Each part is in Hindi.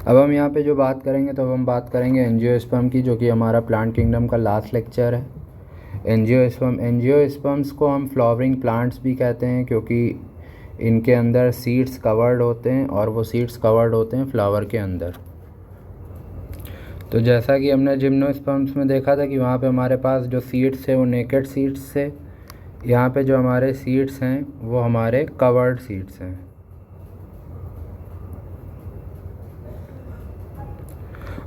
अब हम यहाँ पे जो बात करेंगे तो अब हम बात करेंगे एंजियोस्पर्म की, जो कि हमारा प्लांट किंगडम का लास्ट लेक्चर है। एंजियोस्पर्म्स को हम फ्लावरिंग प्लांट्स भी कहते हैं, क्योंकि इनके अंदर सीड्स कवर्ड होते हैं और वो सीड्स कवर्ड होते हैं फ्लावर के अंदर। तो जैसा कि हमने जिम्नोस्पर्म्स में देखा था कि वहाँ पे हमारे पास जो सीड्स थे वो नेकेड सीड्स थे। यहाँ पे जो हमारे सीड्स हैं वो हमारे कवर्ड सीड्स हैं।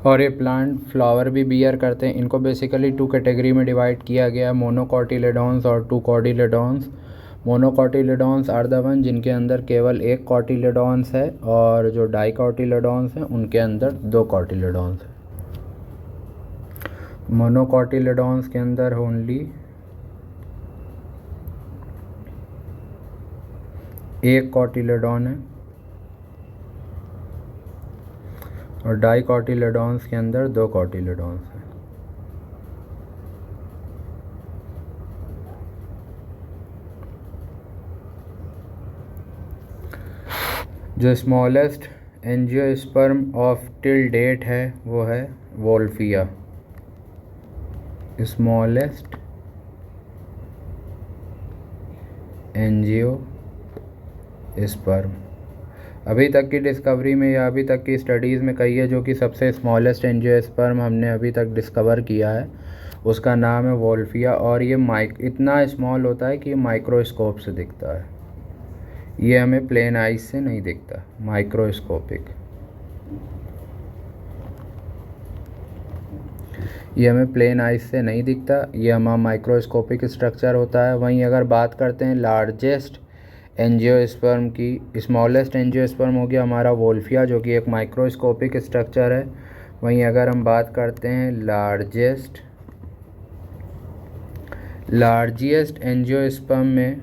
और ये प्लांट फ्लावर भी बियर करते हैं। इनको बेसिकली 2 कैटेगरी में डिवाइड किया गया, मोनोकॉटिलेडॉन्स और 2 कॉटिलेडॉन्स। मोनोकॉटिलेडॉन्स आर द वन जिनके अंदर केवल एक कॉटिलेडॉन्स है, और जो डाइकॉटिलेडॉन्स हैं उनके अंदर 2 कॉटिलेडॉन्स हैं। मोनोकॉटिलेडॉन्स के अंदर ओनली एक कॉटिलेडॉन है, और डाइकॉटिलेडॉन्स के अंदर 2 कॉटिलेडॉन्स हैं। जो smallest angiosperm of till date है वो है वोल्फिया। स्मॉलेस्ट एंजियोस्पर्म अभी तक की डिस्कवरी में या अभी तक की स्टडीज़ में कही है, जो कि सबसे स्मॉलेस्ट एंजियोस्पर्म हमने अभी तक डिस्कवर किया है उसका नाम है वोल्फिया। और ये इतना स्मॉल होता है कि ये माइक्रोस्कोप से दिखता है। ये हमें प्लेन आइज से नहीं दिखता, माइक्रोस्कोपिक। ये हमें प्लेन आइज से नहीं दिखता, ये हमारा माइक्रोस्कोपिक स्ट्रक्चर होता है। वहीं अगर बात करते हैं लार्जेस्ट एंजियोस्पर्म की, स्मॉलेस्ट एंजियोस्पर्म हो गया हमारा वोल्फिया, जो कि एक माइक्रोस्कोपिक स्ट्रक्चर है। वहीं अगर हम बात करते हैं लार्जेस्ट एंजियोस्पर्म में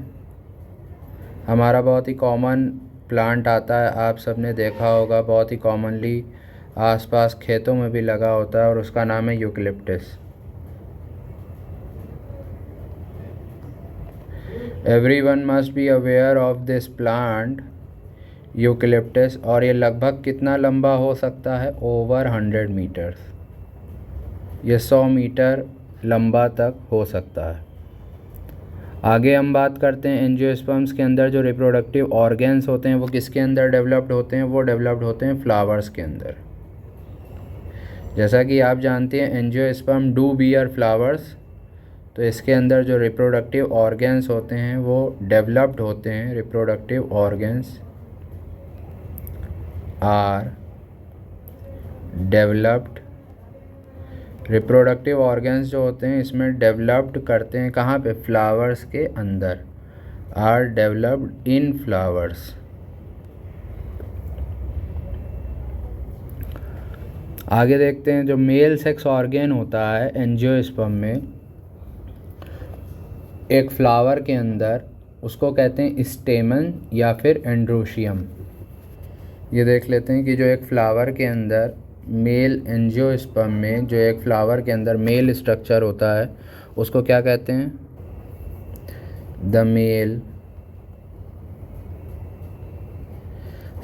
हमारा बहुत ही कॉमन प्लांट आता है, आप सबने देखा होगा, बहुत ही कॉमनली आसपास खेतों में भी लगा होता है, और उसका नाम है eucalyptus. Everyone must be aware of this plant eucalyptus. और ये लगभग कितना लंबा हो सकता है? Over 100 metres. ये 100 मीटर लंबा तक हो सकता है। आगे हम बात करते हैं एंजियोस्पर्म्स के अंदर जो रिप्रोडक्टिव ऑर्गेन्स होते हैं वो किसके अंदर डेवलप्ड होते हैं? वो डेवलप्ड होते हैं फ्लावर्स के अंदर। जैसा कि आप जानते हैं एंजियोस्पर्म डू बियर फ्लावर्स, तो इसके अंदर जो रिप्रोडक्टिव ऑर्गेन्स होते हैं वो डेवलप्ड होते हैं। Reproductive organs are developed. Reproductive organs जो होते हैं इसमें डेवलप्ड करते हैं कहाँ पे? फ्लावर्स के अंदर। Are developed in flowers. आगे देखते हैं जो मेल सेक्स ऑर्गेन होता है एंजियोस्पर्म में एक फ्लावर के अंदर, उसको कहते हैं स्टेमन या फिर एंड्रोशियम। ये देख लेते हैं कि जो एक फ्लावर के अंदर मेल एंजियोस्पर्म में जो एक फ्लावर के अंदर मेल स्ट्रक्चर होता है उसको क्या कहते हैं? The male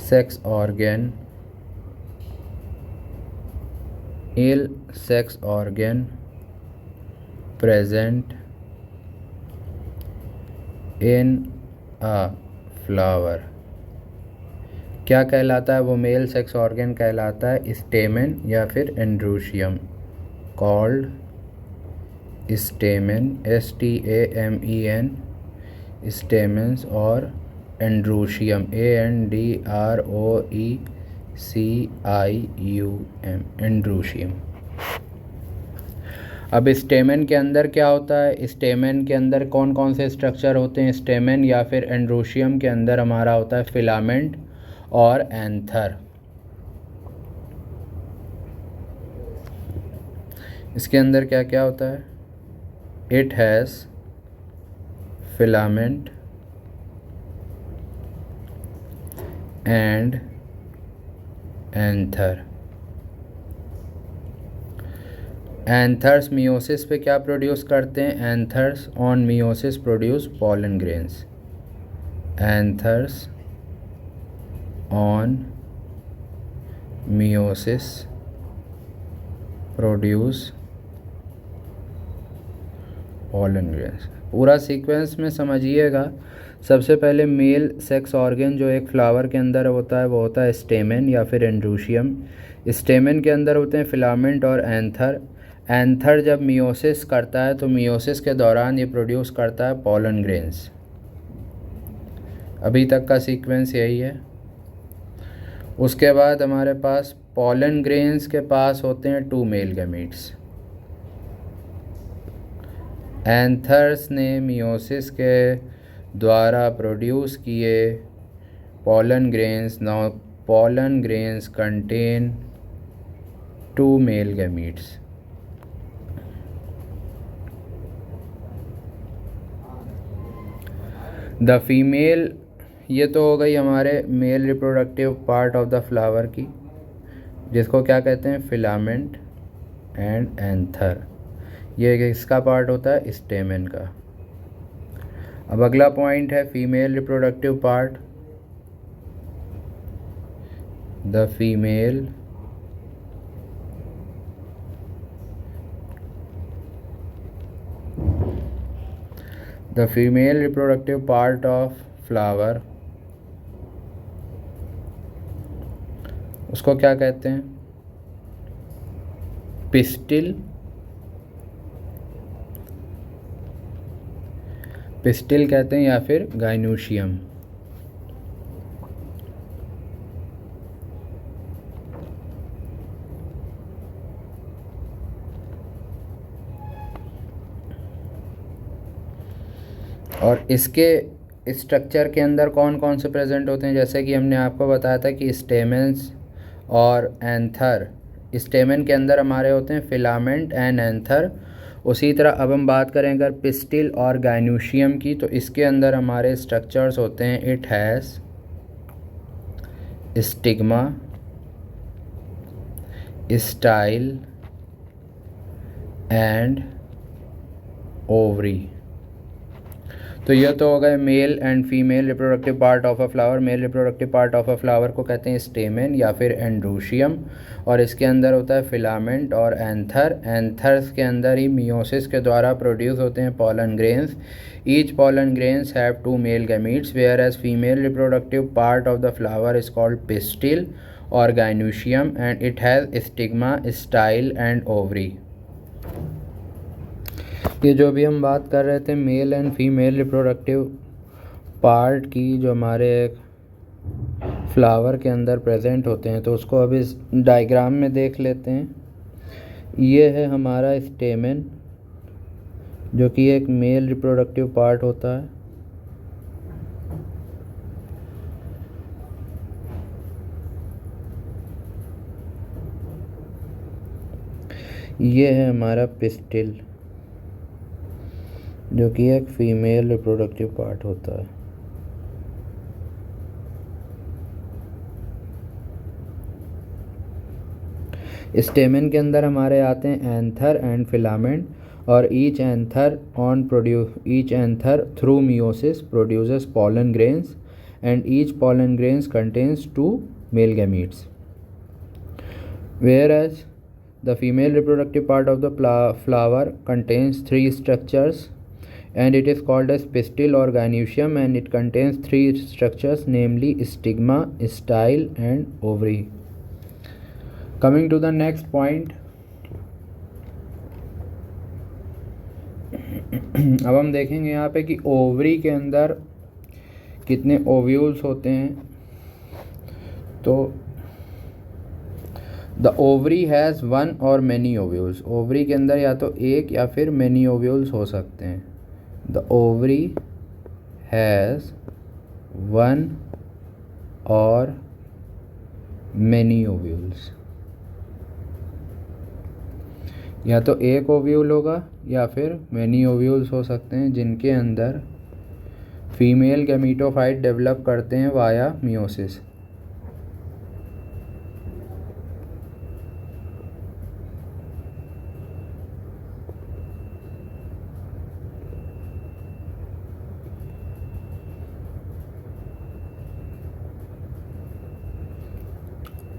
sex organ. Male sex organ present in a flower क्या कहलाता है? वो मेल सेक्स ऑर्गन कहलाता है स्टेमेन या फिर androecium. Called stamen, STAMEN, stamens, और एंड्रोशियम, ANDROECIUM, एंड्रोशियम। अब स्टेमेन के अंदर क्या होता है? स्टेमेन के अंदर कौन कौन से स्ट्रक्चर होते हैं? स्टेमेन या फिर एंड्रोशियम के अंदर हमारा होता है फिलामेंट और एंथर। इसके अंदर क्या क्या होता है? It has filament and anther. Anthers meiosis पे क्या प्रोड्यूस करते हैं? Anthers on meiosis produce pollen grains. Anthers on meiosis produce pollen grains। पूरा सीक्वेंस में समझिएगा। सबसे पहले मेल सेक्स ऑर्गन जो एक फ्लावर के अंदर होता है वो होता है स्टेमेन या फिर एंड्रूशियम। स्टेमेन के अंदर होते हैं फिलामेंट और एंथर। एंथर जब मियोसिस करता है तो मियोसिस के दौरान ये प्रोड्यूस करता है पॉलन ग्रेन्स। अभी तक का सीक्वेंस यही है। उसके बाद हमारे पास पॉलन ग्रेन्स के पास होते हैं 2 मेल गैमीट्स। एंथर्स ने मियोसिस के द्वारा प्रोड्यूस किए pollen grains. Now pollen grains contain 2 male gametes. The female, ये तो हो गई हमारे male reproductive part of the flower की, जिसको क्या कहते हैं फिलामेंट एंड एंथर। ये किसका पार्ट होता है स्टेमेन का। अब अगला पॉइंट है female reproductive part. The female reproductive part of flower, उसको क्या कहते हैं पिस्टिल। पिस्टिल कहते हैं या फिर गाइनोशियम। और इसके स्ट्रक्चर के अंदर कौन कौन से प्रेजेंट होते हैं, जैसे कि हमने आपको बताया था कि स्टेमेंस और एंथर। स्टेमेन के अंदर हमारे होते हैं फिलामेंट एंड एंथर। उसी तरह अब हम बात करें अगर पिस्टिल और गाइनोशियम की, तो इसके अंदर हमारे स्ट्रक्चर्स होते हैं it has stigma, style and ovary. तो यह तो हो गए mail and female reproductive part of a flower. Male reproductive part of a flower को कहते हैं स्टेमेन या फिर एंड्रोशियम, और इसके अंदर होता है फिलामेंट और एंथर। एंथर्स के अंदर ही मियोसिस के द्वारा प्रोड्यूस होते हैं pollen grains. Each pollen grains have 2 male gametes, whereas female reproductive part of the flower is called pistil और gynoecium and it has stigma, style and ovary. ये जो भी हम बात कर रहे थे male and female reproductive part की, जो हमारे फ्लावर के अंदर प्रेजेंट होते हैं, तो उसको अब इस डायग्राम में देख लेते हैं। ये है हमारा स्टेमेन, जो कि एक मेल रिप्रोडक्टिव पार्ट होता है। ये है हमारा पिस्टिल, जो कि एक फीमेल रिप्रोडक्टिव पार्ट होता है। स्टेमेन के अंदर हमारे आते हैं एंथर एंड फिलामेंट, और each anther through meiosis produces pollen grains and each pollen grains contains 2 male gametes, whereas the female reproductive part of the flower contains 3 structures and it is called as pistil or gynoecium, and it contains 3 structures, namely stigma, style and ovary. Coming to the next point, अब हम देखेंगे यहाँ पे कि ओवरी के अंदर कितने ओव्यूल्स होते हैं। तो द ओवरी हैज़ 1 और मैनी ओव्यूल्स। ओवरी के अंदर या तो एक या फिर मैनी ओव्यूल्स हो सकते हैं। द ओवरी हैज़ 1 और मैनी ओव्यूल्स। या तो एक ओव्यूल होगा या फिर मैनी ओव्यूल्स हो सकते हैं, जिनके अंदर फीमेल गैमीटोफाइट डेवलप करते हैं वाया मियोसिस।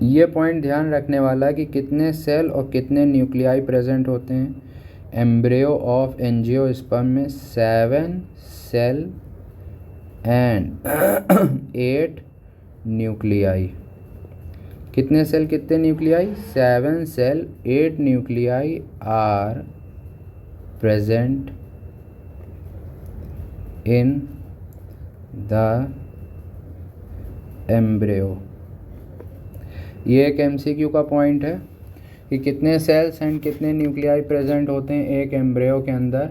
ये पॉइंट ध्यान रखने वाला है कि कितने सेल और कितने न्यूक्लियाई प्रेजेंट होते हैं। एम्ब्रियो ऑफ एंजियोस्पर्म में 7 सेल एंड 8 न्यूक्लियाई। कितने सेल कितने nuclei? 7 cell 8 nuclei are present in the embryo. ये एक एमसीक्यू का पॉइंट है कि कितने सेल्स एंड कितने न्यूक्लियाई प्रेजेंट होते हैं एक एम्ब्रियो के अंदर,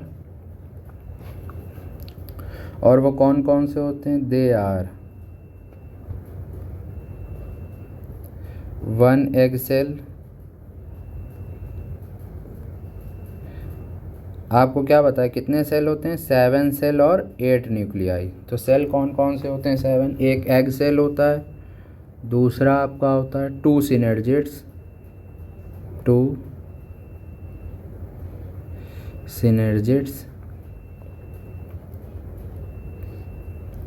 और वो कौन कौन से होते हैं? They are 1 egg cell. आपको क्या पता है कितने सेल होते हैं? 7 सेल और 8 न्यूक्लियाई। तो सेल कौन कौन से होते हैं? 7। एक एग सेल होता है, दूसरा आपका होता है 2 synergids, 2 synergids.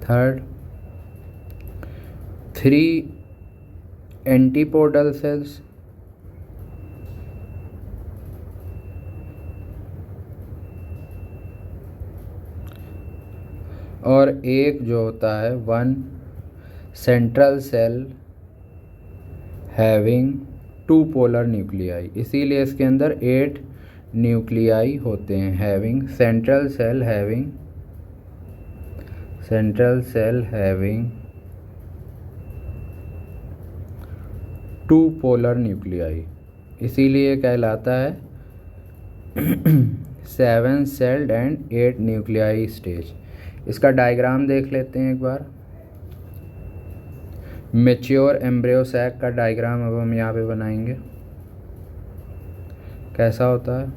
Third 3 antipodal cells, और एक जो होता है 1 central cell having 2 polar nuclei. इसीलिए इसके अंदर 8 न्यूक्लियाई होते हैं। Having central cell having 2 polar nuclei, इसीलिए कहलाता है 7 सेल्ड एंड 8 न्यूक्लियाई स्टेज। इसका डायग्राम देख लेते हैं एक बार। मैच्योर एम्ब्रियो सैक का डायग्राम अब हम यहाँ पे बनाएंगे। कैसा होता है?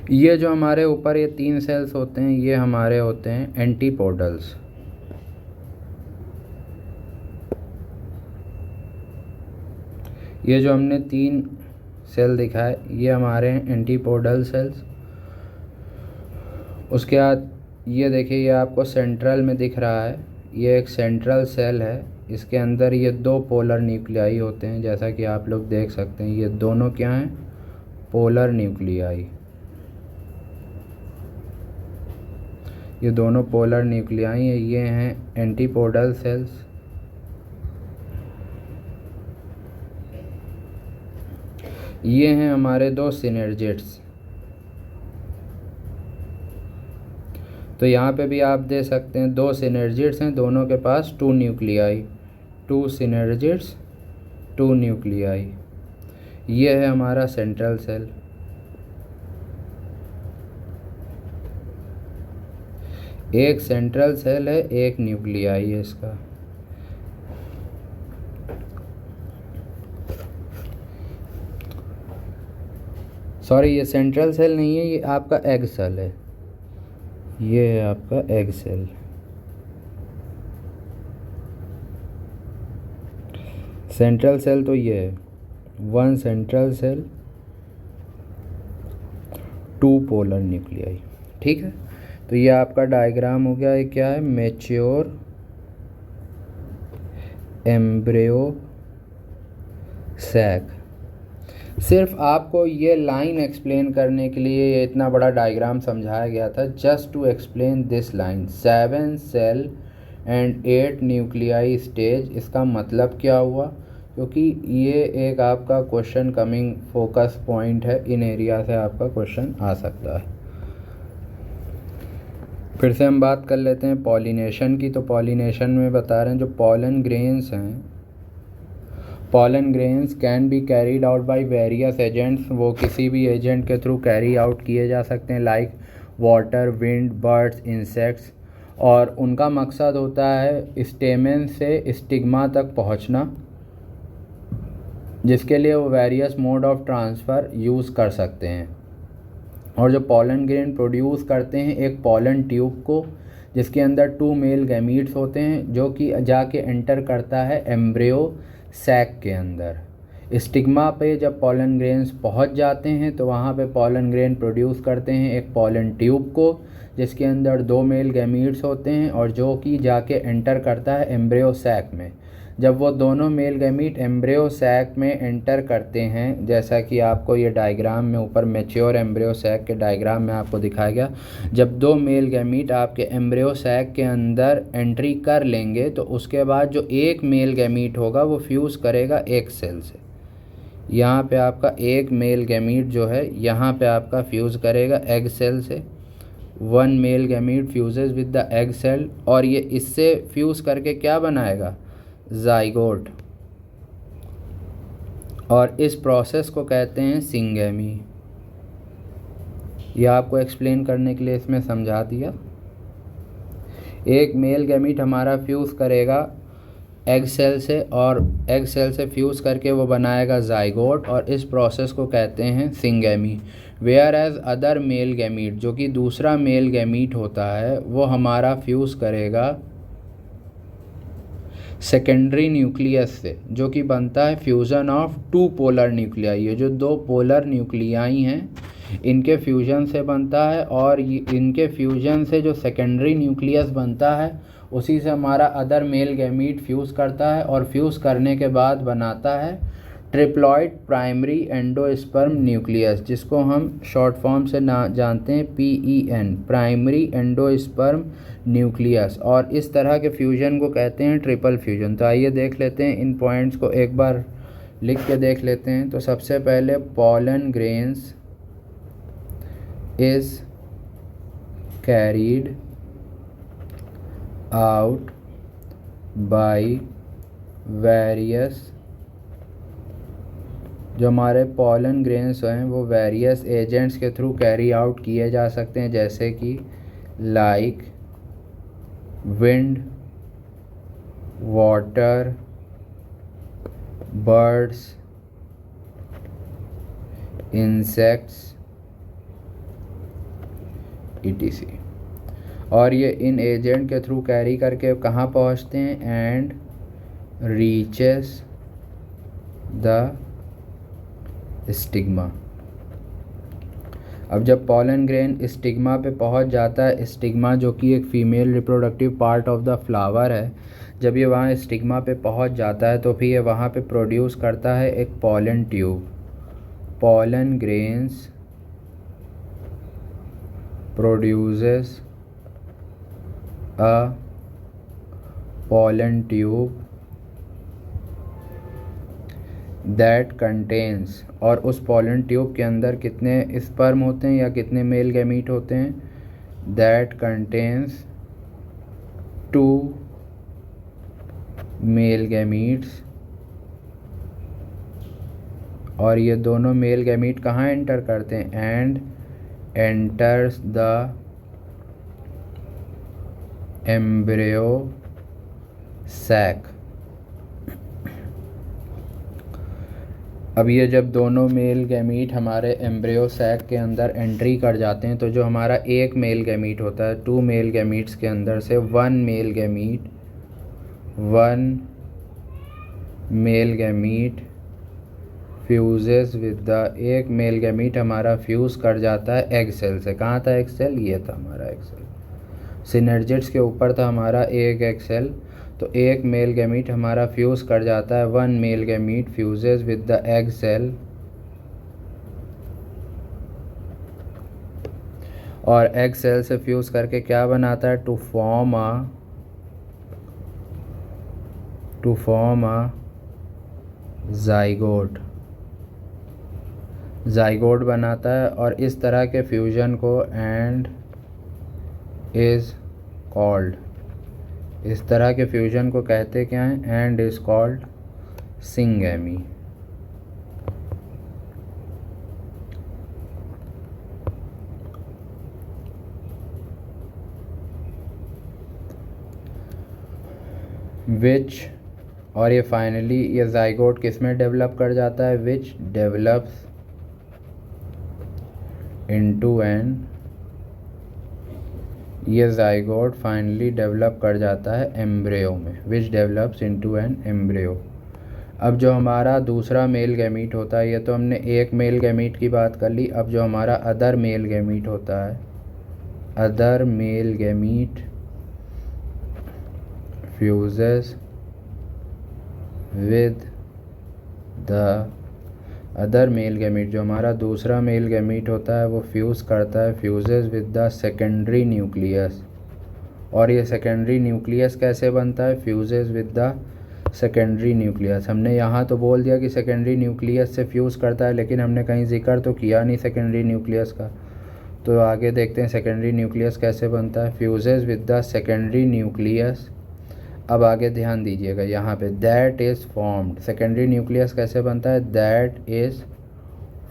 ये जो हमारे ऊपर ये 3 सेल्स होते हैं, ये हमारे होते हैं एंटीपोडल्स। ये जो हमने 3 सेल दिखाए, ये हमारे हैं एंटीपोडल सेल्स। उसके बाद ये देखिए, ये आपको सेंट्रल में दिख रहा है, ये एक सेंट्रल सेल है। इसके अंदर ये 2 पोलर न्यूक्लियाई होते हैं, जैसा कि आप लोग देख सकते हैं। ये दोनों क्या हैं? Polar nuclei. ये दोनों पोलर न्यूक्लियाई हैं। ये हैं एंटीपोडल सेल्स। ये हैं हमारे 2 सिनर्जिड्स। तो यहाँ पे भी आप दे सकते हैं 2 सिनर्जिड्स हैं, दोनों के पास 2 न्यूक्लियाई। 2 synergids 2 nuclei. ये है हमारा सेंट्रल सेल। एक सेंट्रल सेल है, एक न्यूक्लियाई है इसका। सॉरी, ये सेंट्रल सेल नहीं है, ये आपका एग सेल है। ये है आपका एग सेल। सेंट्रल सेल तो ये है 1 सेंट्रल सेल 2 पोलर न्यूक्लियाई। ठीक है, तो ये आपका डायग्राम हो गया। ये क्या है? Mature embryo sac. सिर्फ आपको ये लाइन एक्सप्लेन करने के लिए ये इतना बड़ा डायग्राम समझाया गया था, just to explain this line 7 cell and 8 nuclei stage. इसका मतलब क्या हुआ? क्योंकि ये एक आपका क्वेश्चन कमिंग फोकस पॉइंट है, इन एरिया से आपका क्वेश्चन आ सकता है। फिर से हम बात कर लेते हैं पॉलिनेशन की। तो पॉलिनेशन में बता रहे हैं जो पॉलन ग्रेन्स हैं pollen grains can be carried out by various agents, वो किसी भी एजेंट के थ्रू कैरी आउट किए जा सकते हैं, like water, wind, birds, insects. और उनका मकसद होता है स्टेमेन से स्टिग्मा तक पहुंचना, जिसके लिए वो various mode of transfer use कर सकते हैं। और जो पॉलन ग्रेन प्रोड्यूस करते हैं एक पॉलन ट्यूब को, जिसके अंदर 2 मेल गैमीट्स होते हैं, जो कि जाके एंटर करता है एम्ब्रियो सैक के अंदर। स्टिग्मा पे जब पॉलन ग्रेन्स पहुंच जाते हैं तो वहाँ पे पॉलन ग्रेन प्रोड्यूस करते हैं एक पॉलन ट्यूब को, जिसके अंदर 2 मेल गैमीट्स होते हैं और जो कि जाके एंटर करता है एम्ब्रियो सैक में। जब वो दोनों मेल गैमीट एम्ब्रियो सैक में एंटर करते हैं, जैसा कि आपको ये डायग्राम में ऊपर मैच्योर एम्ब्रियो सैक के डायग्राम में आपको दिखाया गया, जब 2 मेल गैमीट आपके एम्ब्रियो सैक के अंदर एंट्री कर लेंगे तो उसके बाद जो एक मेल गैमीट होगा वो फ्यूज़ करेगा एग सेल से। यहाँ पे आपका एक मेल गैमीट जो है यहाँ पे आपका फ्यूज़ करेगा एग सेल से। 1 male gamete fuses with the egg cell और ये इससे फ्यूज़ करके क्या बनाएगा, ज़ाइगोट। और इस प्रोसेस को कहते हैं सिंगेमी। यह आपको एक्सप्लेन करने के लिए इसमें समझा दिया। एक मेल गैमीट हमारा फ्यूज़ करेगा एग सेल से और एग सेल से फ्यूज़ करके वो बनाएगा ज़ाइगोट और इस प्रोसेस को कहते हैं syngamy. Whereas other male gamete, जो कि दूसरा मेल गैमीट होता है, वो हमारा फ्यूज़ करेगा सेकेंडरी न्यूक्लियस से, जो कि बनता है फ्यूज़न ऑफ 2 पोलर न्यूक्लियाई। ये जो 2 पोलर न्यूक्लियाई हैं इनके फ्यूज़न से बनता है और इनके फ्यूज़न से जो सेकेंडरी न्यूक्लियस बनता है उसी से हमारा अदर मेल गैमीट फ्यूज़ करता है और फ्यूज़ करने के बाद बनाता है ट्रिप्लॉइड प्राइमरी एंडोस्पर्म न्यूक्लियस, जिसको हम शॉर्ट फॉर्म से जानते हैं PEN, प्राइमरी एंडोस्पर्म न्यूक्लियस। और इस तरह के फ्यूजन को कहते हैं ट्रिपल फ्यूजन। तो आइए देख लेते हैं, इन पॉइंट्स को एक बार लिख के देख लेते हैं। तो सबसे पहले pollen grains is carried out by various, जो हमारे पॉलन ग्रेन्स हैं वो वेरियस एजेंट्स के थ्रू कैरी आउट किए जा सकते हैं, जैसे कि like wind, water, birds, insects etc। और ये इन एजेंट के थ्रू कैरी करके कहाँ पहुँचते हैं, एंड रीचेस द स्टिग्मा। अब जब पॉलन ग्रेन स्टिग्मा पे पहुंच जाता है, स्टिग्मा जो कि एक female reproductive part of the flower है, जब ये वहाँ स्टिग्मा पे पहुंच जाता है तो फिर ये वहाँ पे प्रोड्यूस करता है एक pollen tube. Pollen grains produces a pollen tube that contains, और उस पॉलन ट्यूब के अंदर कितने स्पर्म होते हैं या कितने मेल गैमीट होते हैं, दैट कंटेन्स 2 मेल गैमीट्स। और ये दोनों मेल गैमीट कहाँ एंटर करते हैं, and enters the embryo sac. अब ये जब दोनों मेल गैमीट हमारे एम्ब्रियो सैक के अंदर एंट्री कर जाते हैं तो जो हमारा एक मेल गैमीट होता है, 2 मेल गैमीट्स के अंदर से 1 male gamete fuses with the, एक मेल गैमीट हमारा फ्यूज़ कर जाता है एग सेल से। कहाँ था एग सेल, ये था हमारा एग सेल, सिनर्जिड्स के ऊपर था हमारा एक एग सेल। तो एक मेल गैमीट हमारा फ्यूज़ कर जाता है, 1 male gamete fuses with the egg cell, और एग सेल से फ्यूज़ करके क्या बनाता है, टू फॉर्म अ ज़ाइगोट बनाता है। और इस तरह के फ्यूजन को एंड इज़ कॉल्ड, इस तरह के फ्यूजन को कहते क्या हैं, एंड इज़ कॉल्ड सिंगैमी। विच, और ये फाइनली ये जाइगोट किस में डेवलप कर जाता है, विच डेवलप्स इनटू एन, ये जाइगोट फाइनली डेवलप कर जाता है एम्ब्रियो में, which develops into an embryo. अब जो हमारा दूसरा मेल गैमीट होता है, ये तो हमने एक मेल गैमीट की बात कर ली। अब जो हमारा अदर मेल गैमीट होता है, other male gamete fuses with the other male gamete, जो हमारा दूसरा मेल गैमीट होता है वो फ्यूज़ करता है, fuses with the secondary nucleus. और ये सेकेंडरी न्यूक्लियस कैसे बनता है, fuses with the secondary nucleus. हमने यहाँ तो बोल दिया कि सेकेंडरी न्यूक्लियस से फ्यूज़ करता है, लेकिन हमने कहीं जिक्र तो किया नहीं सेकेंडरी न्यूक्लियस का। तो आगे देखते हैं सेकेंडरी न्यूक्लियस कैसे बनता है, fuses with the secondary nucleus. अब आगे ध्यान दीजिएगा यहाँ पे, that is formed, secondary nucleus कैसे बनता है, that is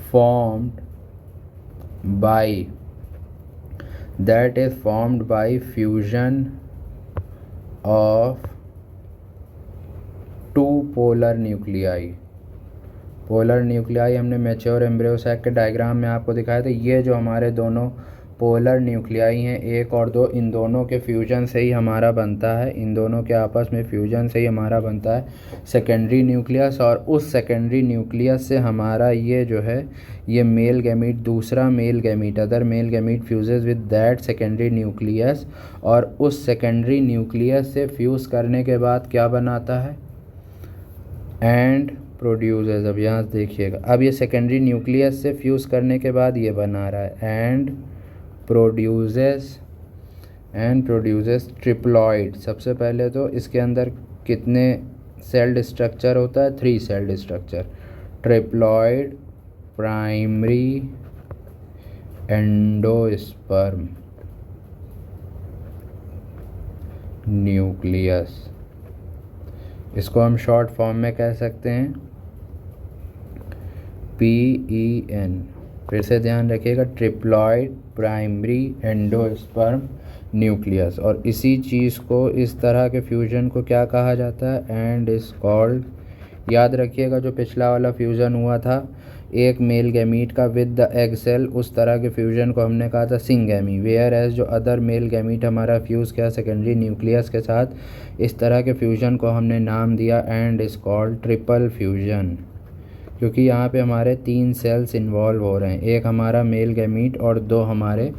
formed by fusion of two polar nuclei. Polar nuclei हमने मैच्योर एम्ब्रियो सैक के डायग्राम में आपको दिखाया था। ये जो हमारे दोनों पोलर न्यूक्लियाई हैं, 1 और 2, इन दोनों के फ्यूजन से ही हमारा बनता है, इन दोनों के आपस में फ्यूजन से ही हमारा बनता है सेकेंडरी न्यूक्लियस। और उस सेकेंडरी न्यूक्लियस से हमारा ये जो है ये मेल गैमीट, दूसरा male gamete, other male gamete fuses with that secondary nucleus, और उस सेकेंडरी न्यूक्लियस से फ्यूज़ करने के बाद क्या बनाता है, एंड प्रोड्यूसेस। अब यहाँ देखिएगा, अब ये सेकेंडरी न्यूक्लियस से फ्यूज़ करने के बाद ये बना रहा है, एंड प्रोड्यूसेस ट्रिप्लॉइड। सबसे पहले तो इसके अंदर कितने सेल्ड स्ट्रक्चर होता है, 3 sailed structure, triploid, primary endosperm nucleus. इसको हम शॉर्ट फॉर्म में कह सकते हैं PEN। फिर से ध्यान रखिएगा, ट्रिप्लॉइड, प्राइमरी एंडोस्पर्म न्यूक्लियस। और इसी चीज़ को, इस तरह के फ्यूजन को क्या कहा जाता है, एंड इज कॉल्ड, याद रखिएगा जो पिछला वाला फ्यूज़न हुआ था एक मेल गैमीट का विद द एग सेल, उस तरह के फ्यूजन को हमने कहा था सिंगैमी। वेयर एज जो अदर मेल गैमीट हमारा फ्यूज़ किया सेकेंडरी न्यूक्लियस के साथ, इस तरह के फ्यूजन को हमने नाम दिया and is called triple fusion, क्योंकि यहाँ पे हमारे 3 सेल्स इन्वॉल्व हो रहे हैं, एक हमारा मेल गैमीट और 2 हमारे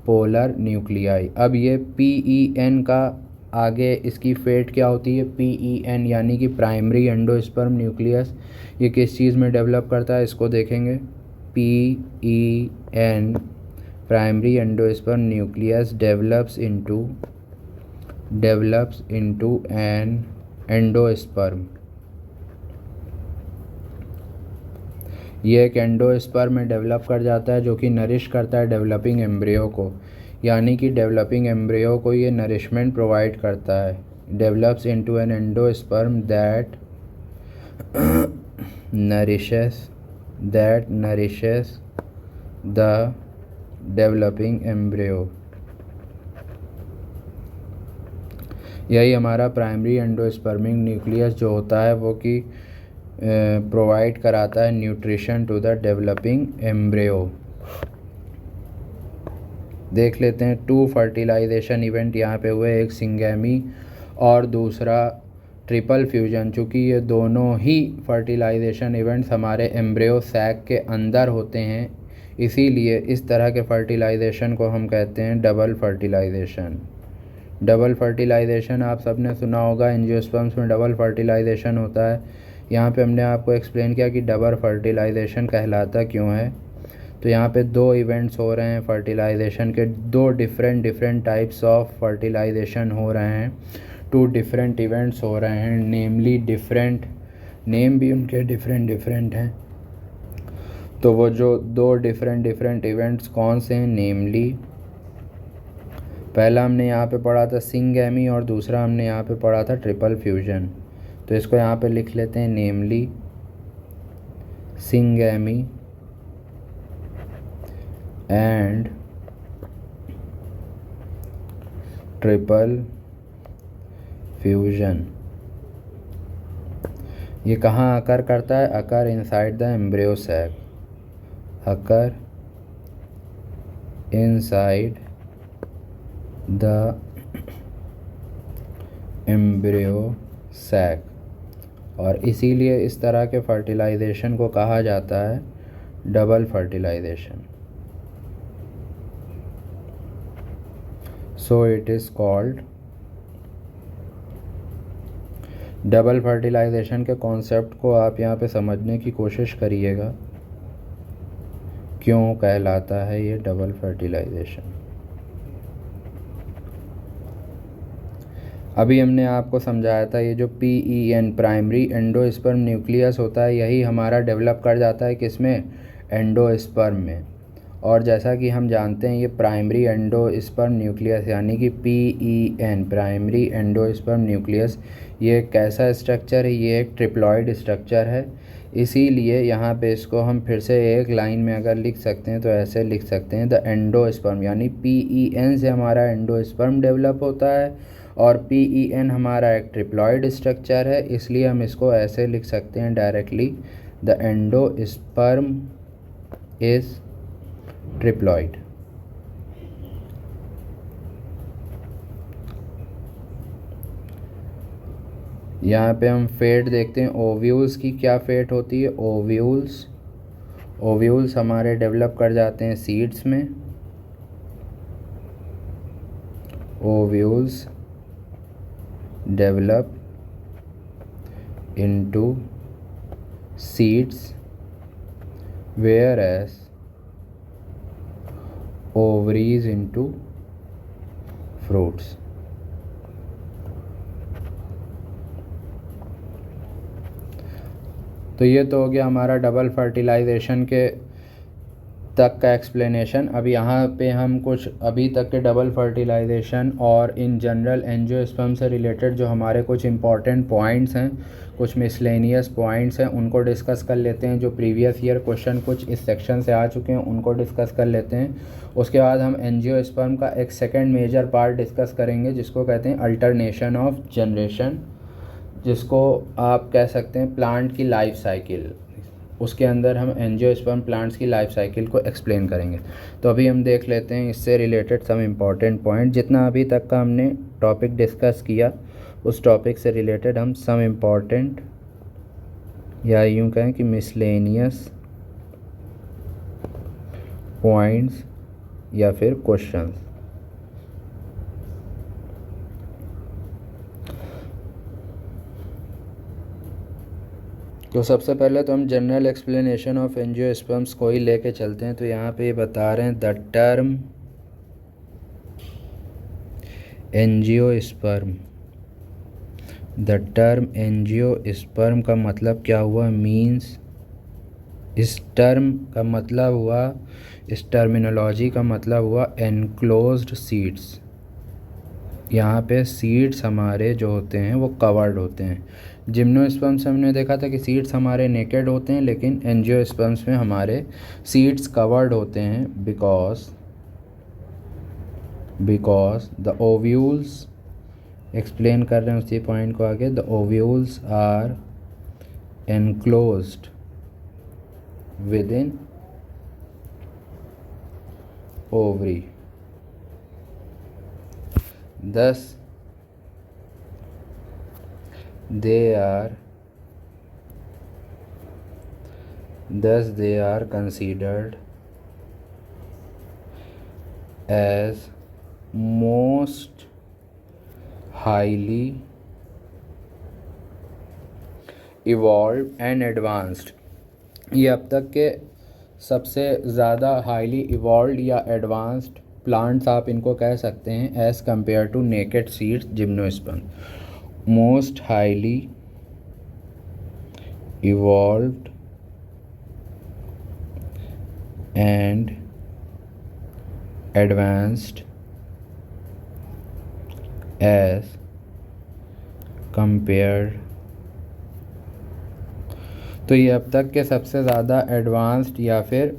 पोलर न्यूक्लियाई। अब ये PEN का आगे इसकी फेट क्या होती है, PEN यानी कि प्राइमरी एंडोस्पर्म न्यूक्लियस, ये किस चीज़ में डेवलप करता है इसको देखेंगे। PEN primary endosperm nucleus develops into an endosperm. ये एक एंडोस्पर्म में डेवलप कर जाता है जो कि नरिश करता है डेवलपिंग एम्ब्रियो को, यानी कि डेवलपिंग एम्ब्रियो को ये नरिशमेंट प्रोवाइड करता है। Develops into an endosperm that nourishes the developing embryo. यही हमारा प्राइमरी एंडोस्पर्मिक न्यूक्लियस जो होता है वो कि प्रोवाइड कराता है nutrition to the developing embryo. देख लेते हैं 2 फर्टिलाइजेशन इवेंट यहाँ पे हुए, एक सिंगैमी और दूसरा ट्रिपल फ्यूजन। चूँकि ये दोनों ही फर्टिलाइजेशन इवेंट्स हमारे एम्ब्रियो सैक के अंदर होते हैं, इसीलिए इस तरह के फर्टिलाइजेशन को हम कहते हैं डबल फर्टिलाइजेशन। डबल फर्टिलाइजेशन आप सबने सुना होगा, एंजियोस्पर्म्स में डबल फर्टिलाइजेशन होता है। यहाँ पे हमने आपको एक्सप्लेन किया कि डबल फर्टिलाइजेशन कहलाता क्यों है। तो यहाँ पे 2 इवेंट्स हो रहे हैं फर्टिलाइजेशन के, 2 डिफरेंट टाइप्स ऑफ फर्टिलाइजेशन हो रहे हैं, 2 डिफरेंट इवेंट्स हो रहे हैं, नेमली डिफरेंट, नेम भी उनके डिफरेंट हैं। तो वो जो 2 डिफरेंट इवेंट्स कौन से हैं, नेमली पहला हमने यहाँ पे पढ़ा था सिंगैमी और दूसरा हमने यहाँ पे पढ़ा था ट्रिपल फ्यूजन। तो इसको यहाँ पे लिख लेते हैं namely syngamy and triple fusion. ये कहाँ अकर करता है? Occur inside the embryo sac, occur inside the embryo sac, और इसीलिए इस तरह के फर्टिलाइजेशन को कहा जाता है double fertilisation. So it is called double fertilisation के कॉन्सेप्ट को आप यहाँ पे समझने की कोशिश करिएगा, क्यों कहलाता है ये डबल फर्टिलाइजेशन। अभी हमने आपको समझाया था ये जो PEN प्राइमरी एंडोस्पर्म न्यूक्लियस होता है, यही हमारा डेवलप कर जाता है किसमें? एंडोस्पर्म में। और जैसा कि हम जानते हैं ये प्राइमरी एंडोस्पर्म न्यूक्लियस यानी कि PEN प्राइमरी एंडोस्पर्म न्यूक्लियस, ये कैसा स्ट्रक्चर है? ये एक ट्रिप्लॉइड स्ट्रक्चर है। इसीलिए यहाँ पे इसको हम फिर से एक लाइन में अगर लिख सकते हैं तो ऐसे लिख सकते हैं, द एंडोस्पर्म, यानी PEN से हमारा एंडोस्पर्म डेवलप होता है और PEN हमारा एक ट्रिप्लॉइड स्ट्रक्चर है, इसलिए हम इसको ऐसे लिख सकते हैं directly, the endosperm is triploid. यहाँ पे हम फेट देखते हैं, ओव्यूल्स की क्या फेट होती है? ओव्यूल्स हमारे डेवलप कर जाते हैं सीड्स में, ovules develop into seeds whereas ovaries into fruits। तो ये तो हो गया हमारा डबल फर्टिलाइजेशन के तक का एक्सप्लेनेशन। अब यहाँ पे हम कुछ अभी तक के डबल फर्टिलाइजेशन और इन जनरल एंजियोस्पर्म से रिलेटेड जो हमारे कुछ इम्पॉर्टेंट पॉइंट्स हैं, कुछ मिसलेनियस पॉइंट्स हैं, उनको डिस्कस कर लेते हैं। जो प्रीवियस ईयर क्वेश्चन कुछ इस सेक्शन से आ चुके हैं उनको डिस्कस कर लेते हैं। उसके बाद हम एंजियोस्पर्म का एक सेकेंड मेजर पार्ट डिस्कस करेंगे जिसको कहते हैं अल्टरनेशन ऑफ जनरेशन, जिसको आप कह सकते हैं प्लांट की लाइफ साइकिल। उसके अंदर हम एंजियोस्पर्म प्लांट्स की लाइफ साइकिल को एक्सप्लेन करेंगे। तो अभी हम देख लेते हैं इससे रिलेटेड सम इम्पॉर्टेंट पॉइंट। जितना अभी तक का हमने टॉपिक डिस्कस किया उस टॉपिक से रिलेटेड हम सम इम्पॉर्टेंट या यूँ कहें कि मिसलेनियस पॉइंट्स या फिर क्वेश्चंस। तो सबसे पहले तो हम जनरल एक्सप्लेनेशन ऑफ एंजियोस्पर्म्स को ही लेके चलते हैं। तो यहाँ पे बता रहे हैं the term angiosperm, the term angiosperm का मतलब क्या हुआ? मीन्स, इस टर्म का मतलब हुआ, इस टर्मिनोलॉजी का मतलब हुआ एनक्लोज्ड सीड्स। यहाँ पे सीड्स हमारे जो होते हैं वो कवर्ड होते हैं। जिम्नोस्पर्म्स हमने देखा था कि सीड्स हमारे नेकेड होते हैं, लेकिन एंजियोस्पर्म्स में हमारे सीड्स कवर्ड होते हैं बिकॉज द ओव्यूल्स, एक्सप्लेन कर रहे हैं उसी पॉइंट को आगे, the ovules are enclosed within ovary, thus they are considered as most highly evolved and advanced। ये अब तक के सबसे ज़्यादा हाईली इवॉल्व या एडवांस्ड प्लांट्स आप इनको कह सकते हैं as compare to naked seeds gymnosperm. Most highly evolved and advanced as compared तो ये अब तक के सबसे ज़्यादा एडवांस्ड या फिर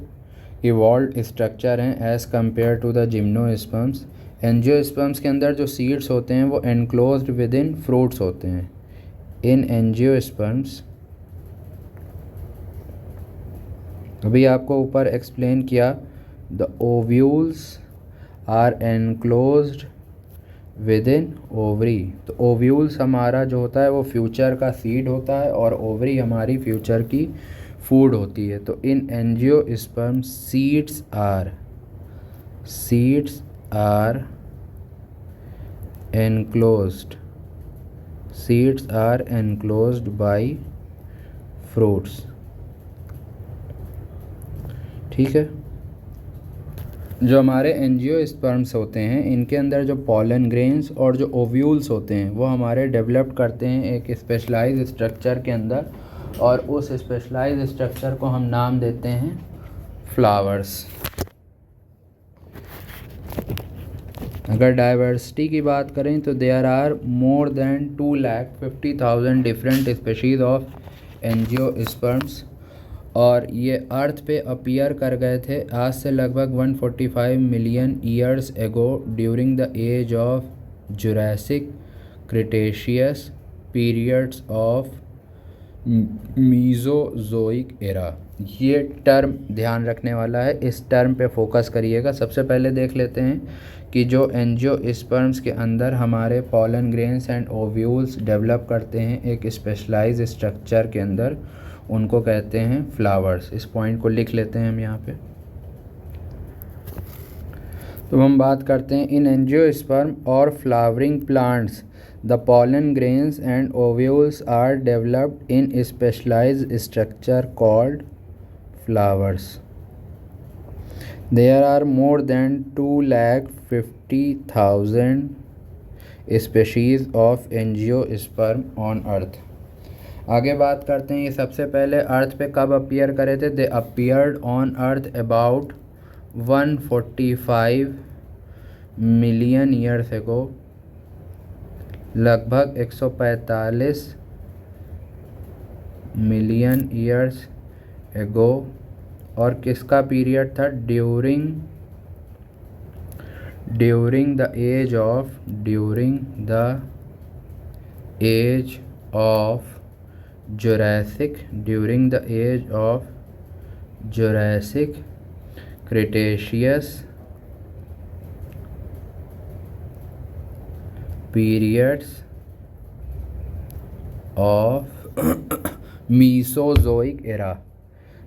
इवॉल्व स्ट्रक्चर हैं as compare to the gymnosperms. Angiosperms के अंदर जो सीड्स होते हैं वो एनक्लोज्ड विद इन फ्रूट्स होते हैं। इन एंजियोस्पर्म्स, अभी आपको ऊपर एक्सप्लेन किया, the ovules are enclosed within ovary. तो ओव्यूल्स हमारा जो होता है वो फ्यूचर का सीड होता है और ओवरी हमारी फ्यूचर की फूड होती है। तो in angiosperm seeds are enclosed by fruits. ठीक है। जो हमारे एंजियोस्पर्म्स होते हैं इनके अंदर जो पॉलन ग्रेन्स और जो ओव्यूल्स होते हैं वो हमारे डेवलप करते हैं एक स्पेशलाइज्ड स्ट्रक्चर के अंदर, और उस स्पेशलाइज्ड स्ट्रक्चर को हम नाम देते हैं फ्लावर्स। अगर डाइवर्सिटी की बात करें तो there are more than 2,50,000 different species of angiosperms, और ये अर्थ पे अपीयर कर गए थे आज से लगभग 145 million years ago during the age of Jurassic Cretaceous periods of Mesozoic era. ये टर्म ध्यान रखने वाला है, इस टर्म पे फोकस करिएगा। सबसे पहले देख लेते हैं कि जो एंजियोस्पर्म्स के अंदर हमारे pollen grains and ovules develop करते हैं एक स्पेशलाइज्ड स्ट्रक्चर के अंदर, उनको कहते हैं फ्लावर्स। इस पॉइंट को लिख लेते हैं हम यहाँ पे। तो हम बात करते हैं इन एंजियोस्पर्म और flowering plants the pollen grains and ovules are developed in specialised structure called flowers. There are more than 2,50,000 species of angiosperm on earth. आगे बात करते हैं ये सबसे पहले अर्थ पे कब अपीयर करे थे। They appeared on earth about 145 million years ago, लगभग 145 मिलियन ईयर्स एगो। और किसका पीरियड था? During the age of Jurassic Cretaceous periods of Mesozoic era.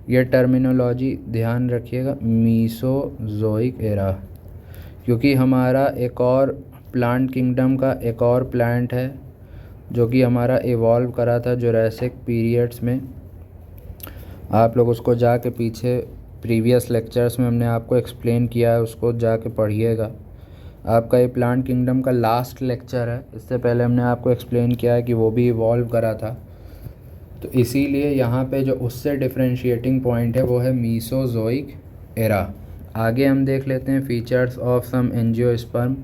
ये टर्मिनोलॉजी ध्यान रखिएगा, मीसोजोइक एरा, क्योंकि हमारा एक और प्लांट किंगडम का एक और प्लांट है जो कि हमारा इवॉल्व करा था जुरासिक पीरियड्स में। आप लोग उसको जाके पीछे प्रीवियस लेक्चर्स में हमने आपको एक्सप्लेन किया है, उसको जाके पढ़िएगा। आपका ये प्लांट किंगडम का लास्ट लेक्चर है, इससे पहले हमने आपको एक्सप्लेन किया है कि वो भी इवॉल्व करा था। तो इसीलिए यहाँ पे जो उससे डिफरेंशिएटिंग पॉइंट है वो है मीसोजोइक एरा। आगे हम देख लेते हैं फीचर्स ऑफ सम एंजियोस्पर्म।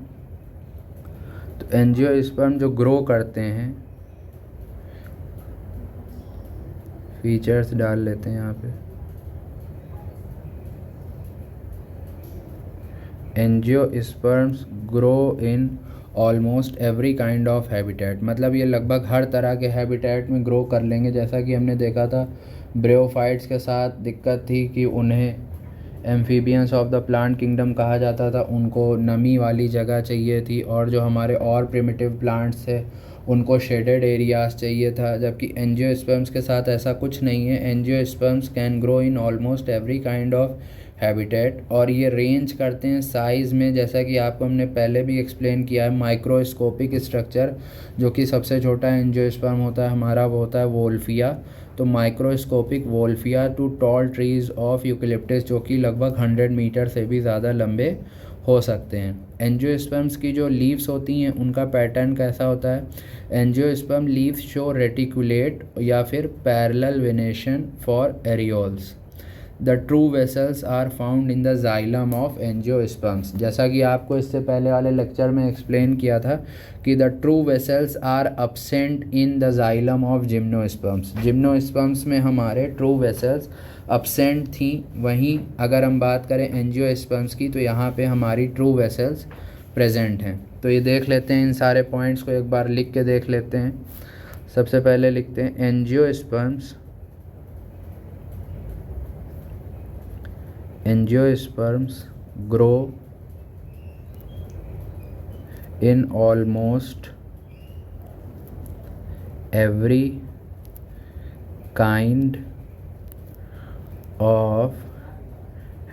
तो एंजियोस्पर्म जो ग्रो करते हैं, फीचर्स डाल लेते हैं यहाँ पे। Angiosperms grow in almost every kind of habitat, मतलब ये लगभग हर तरह के हैबिटेट में ग्रो कर लेंगे। जैसा कि हमने देखा था ब्रेओफाइट्स के साथ दिक्कत थी कि उन्हें amphibians of the plant kingdom कहा जाता था, उनको नमी वाली जगह चाहिए थी, और जो हमारे और प्रिमिटिव प्लांट्स थे उनको शेडेड एरियाज चाहिए था। जबकि एंजियोस्पर्म्स के साथ ऐसा कुछ नहीं है। Angiosperms can grow in almost every kind of habitat, और ये रेंज करते हैं साइज़ में, जैसा कि आपको हमने पहले भी एक्सप्लेन किया है। माइक्रोस्कोपिक स्ट्रक्चर, जो कि सबसे छोटा एंजियोस्पर्म होता है हमारा, वो होता है वोल्फिया। तो microscopic Wolffia to tall trees of eucalyptus, जो कि लगभग 100 मीटर से भी ज़्यादा लंबे हो सकते हैं। एंजियोस्पर्म्स की जो लीव्स होती हैं उनका पैटर्न कैसा होता है? एंजियोस्पर्म लीव्स शो रेटिकुलेट या फिर parallel venation for areoles. The true vessels are found in the xylem of angiosperms. जैसा कि आपको इससे पहले वाले लेक्चर में एक्सप्लेन किया था कि the true vessels are absent in the xylem of gymnosperms. Gymnosperms में हमारे ट्रू वेसल्स अब्सेंट थी। वहीं अगर हम बात करें एंजियोस्पर्म्स की तो यहाँ पे हमारी ट्रू वेसल्स प्रेजेंट हैं। तो ये देख लेते हैं, इन सारे पॉइंट्स को एक बार लिख के देख लेते हैं। सबसे पहले लिखते हैं angiosperms grow in almost every kind of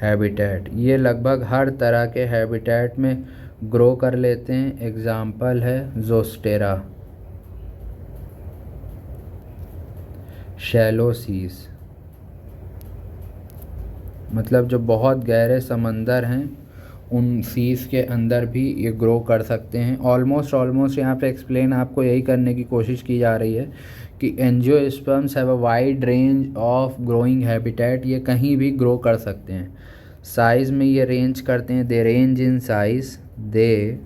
habitat। ये लगभग हर तरह के हैबिटेट में ग्रो कर लेते हैं। एग्जाम्पल है जोस्टेरा, शैलो सीज, मतलब जो बहुत गहरे समंदर हैं उन सीज़ के अंदर भी ये ग्रो कर सकते हैं। ऑलमोस्ट यहाँ पे एक्सप्लेन आपको यही करने की कोशिश की जा रही है कि angiosperms have a wide range of growing habitat. ये कहीं भी ग्रो कर सकते हैं। साइज़ में ये रेंज करते हैं, they range in size, they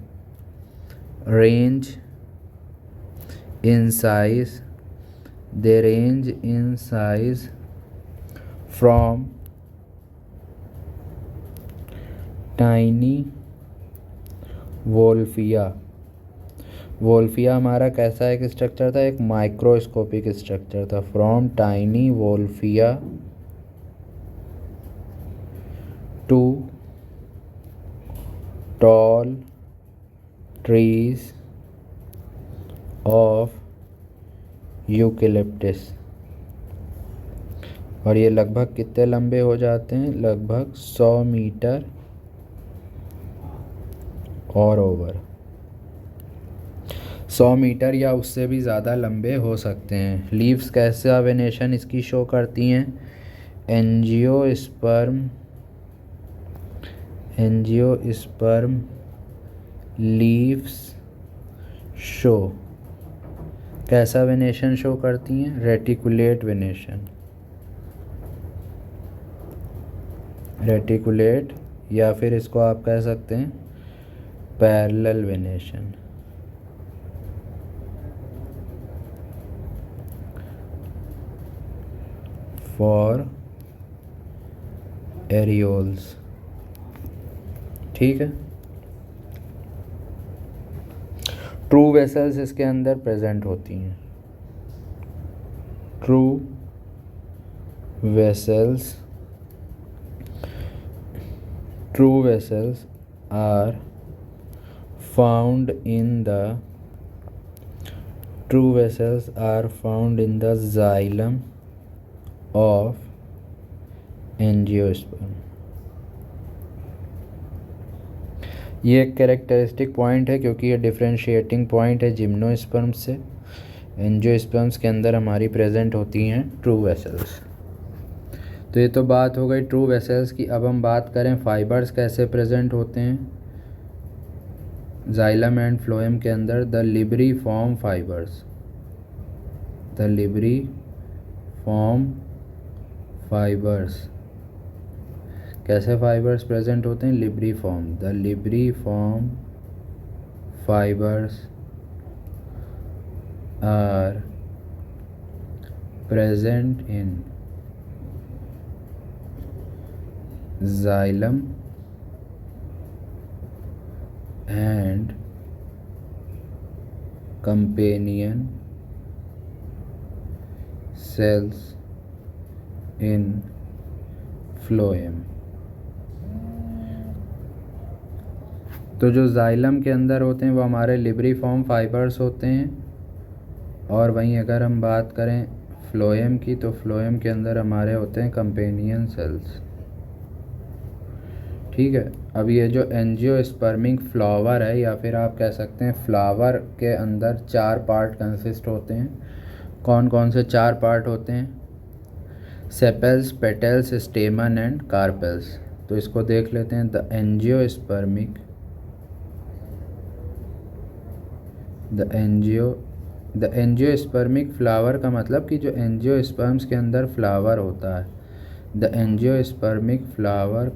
range in size, they range in size from tiny Wolffia. Wolffia हमारा कैसा एक स्ट्रक्चर था, एक माइक्रोस्कोपिक स्ट्रक्चर था। From tiny Wolffia to tall trees of eucalyptus. और ये लगभग कितने लंबे हो जाते हैं, लगभग 100 मीटर और ओवर 100 मीटर या उससे भी ज़्यादा लंबे हो सकते हैं। लीव्स कैसा वेनेशन इसकी शो करती हैं, एंजियोस्पर्म लीव्स शो कैसा वेनेशन शो करती हैं, रेटिकुलेट वेनेशन, रेटिकुलेट, या फिर इसको आप कह सकते हैं पैरेलल वेनेशन। फॉर एरियोल्स, ठीक है। ट्रू वेसल्स इसके अंदर प्रेजेंट होती हैं। True vessels are found in the xylem of angiosperm. ये एक कैरेक्टरिस्टिक पॉइंट है क्योंकि ये डिफरेंशिएटिंग पॉइंट है जिम्नोस्पर्म से। एंजियोस्पर्म्स के अंदर हमारी प्रेजेंट होती हैं ट्रू वेसल्स। तो ये तो बात हो गई ट्रू वेसल्स की। अब हम बात करें फाइबर्स कैसे प्रेजेंट होते हैं जाइलम एंड फ्लोएम के अंदर। The libriform fibres, the libriform fibres, कैसे फाइबर्स प्रेजेंट होते हैं, libriform. The libriform fibres are present in xylem and companion cells in phloem। तो जो जाइलम के अंदर होते हैं वो हमारे लिब्रिफॉर्म फाइबर्स होते हैं। और वहीं अगर हम बात करें फ्लोएम की तो फ्लोएम के अंदर हमारे होते हैं कंपेनियन सेल्स, ठीक है। अब ये जो एंजियोस्पर्मिक फ्लावर है या फिर आप कह सकते हैं फ्लावर के अंदर 4 पार्ट कंसिस्ट होते हैं। कौन कौन से 4 पार्ट होते हैं, सेपल्स, पेटल्स, स्टेमन एंड कार्पेल्स। तो इसको देख लेते हैं। द एंजियोस्पर्मिक फ्लावर का मतलब कि जो एंजियोस्पर्म्स के अंदर फ्लावर होता है, the angiospermic flower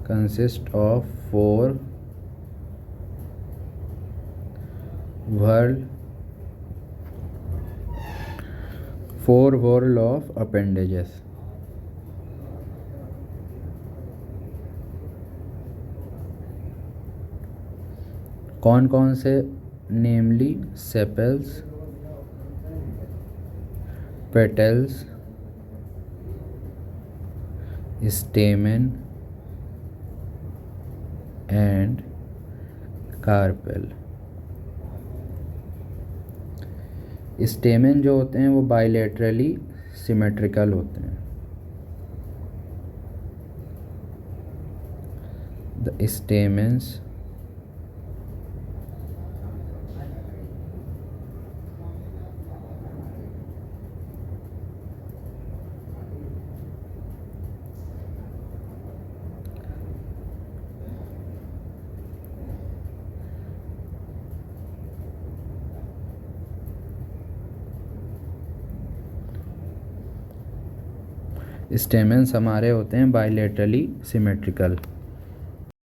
consist of four whorl of appendages. कौन कौन से? Namely sepals, petals, stamen and carpel. Stamen जो होते हैं वो बाइलेटरली सिमेट्रिकल होते हैं। द स्टेमेंस स्टेमेंस हमारे होते हैं बाइलेटरली सिमेट्रिकल।